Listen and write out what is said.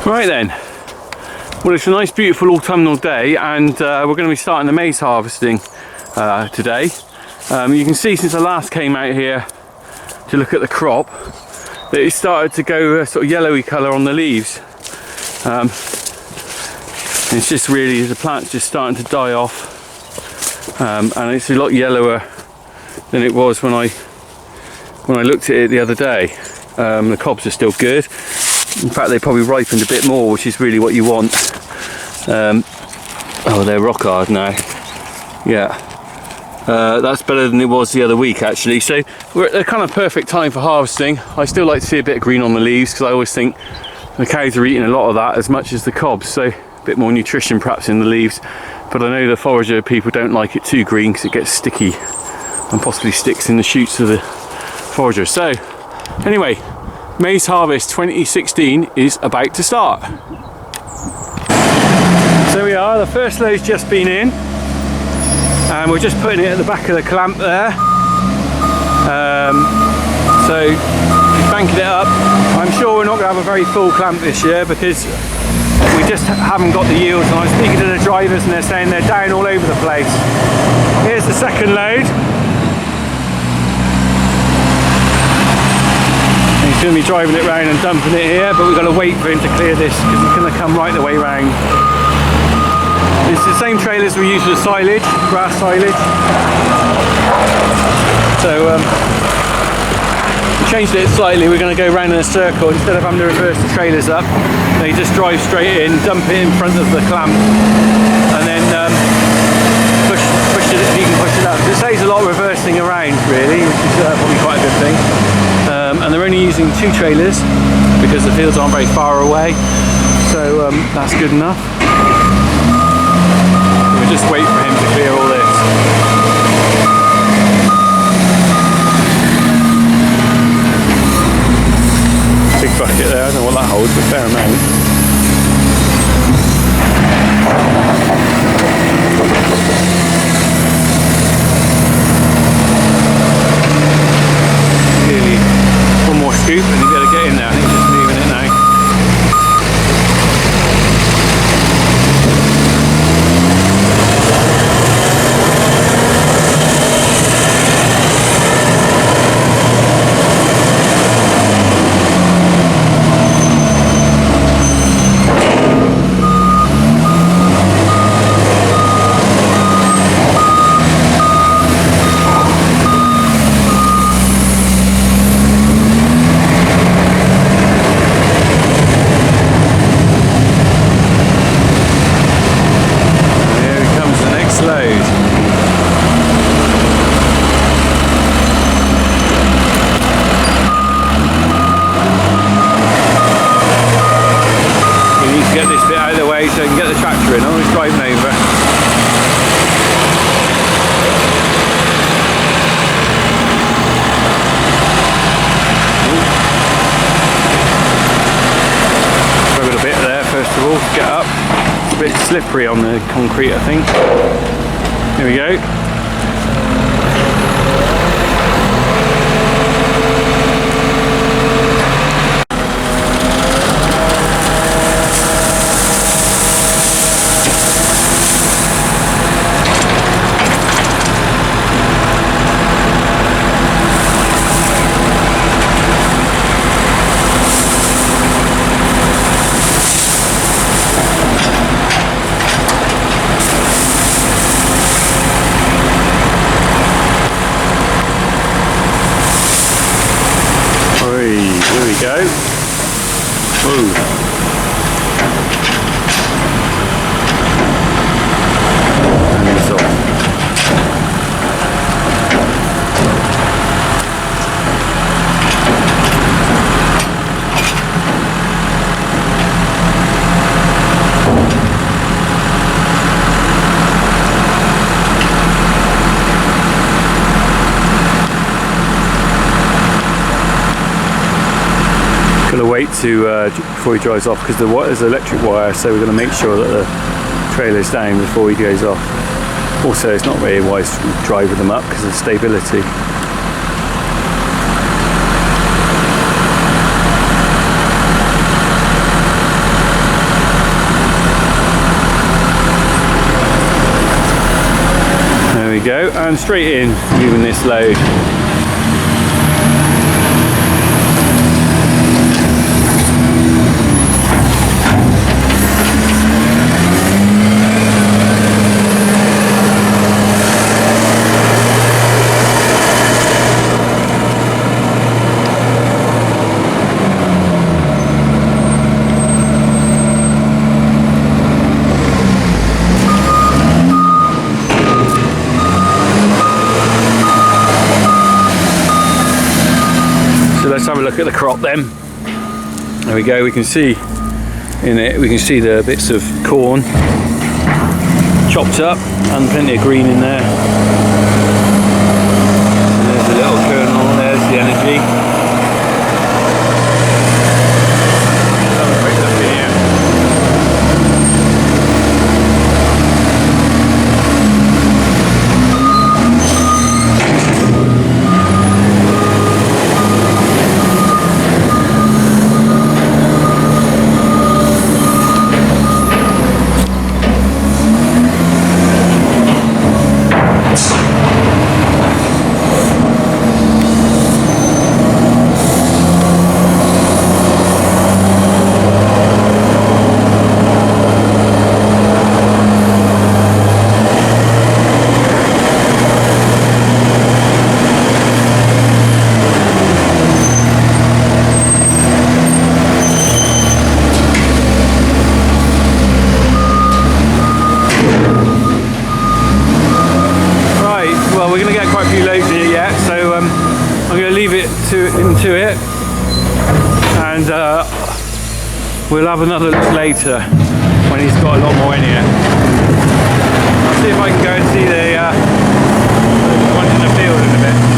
Right then, well, it's a nice beautiful autumnal day, and we're going to be starting the maize harvesting today. You can see since I last came out here to look at the crop that it started to go a sort of yellowy colour on the leaves. It's just really, the plant's just starting to die off, and it's a lot yellower than it was when I looked at it the other day. The cobs are still good. In fact, they probably ripened a bit more, which is really what you want. Oh, they're rock hard now. Yeah, that's better than it was the other week actually. So we're at the kind of perfect time for harvesting. I still like to see a bit of green on the leaves because I always think the cows are eating a lot of that as much as the cobs. So a bit more nutrition perhaps in the leaves. But I know the forager people don't like it too green because it gets sticky and possibly sticks in the shoots of the forager. So anyway, maize harvest 2016 is about to start. So we are, the first load's just been in, and we're just putting it at the back of the clamp there. So banking it up. I'm sure we're not going to have a very full clamp this year because we just haven't got the yields, and I was speaking to the drivers and they're saying they're down all over the place. Here's the second load. He's going to be driving it round and dumping it here, but we've got to wait for him to clear this because he's going to come right the way round. It's the same trailers we use for the silage, grass silage. So we changed it slightly. We're going to go round in a circle instead of having to reverse the trailers up. They just drive straight in, dump it in front of the clamp, and then push it. You can push it up. It saves a lot of reversing around, really, which is probably quite a good thing. And they're only using 2 trailers because the fields aren't very far away, so that's good enough. We'll just wait for him to clear all this. Big bucket there, I don't know what that holds, but fair amount. Nearly one more scoop and you better get in there. I think he's just moving it now. Get up. It's a bit slippery on the concrete, I think. Here we go. Here we go. Ooh. And it's off. Going to wait to before he drives off because there's electric wire, so we're going to make sure that the trailer's down before he goes off. Also, it's not very wise to drive with them up because of stability. and straight in, moving this load. Let's have a look at the crop then. There we go, we can see in it, we can see the bits of corn chopped up and plenty of green in there. And there's a little kernel, there's the energy. Let's have a quick look in here. Into it, and we'll have another look later when he's got a lot more in here. I'll see if I can go and see the ones in the field in a bit.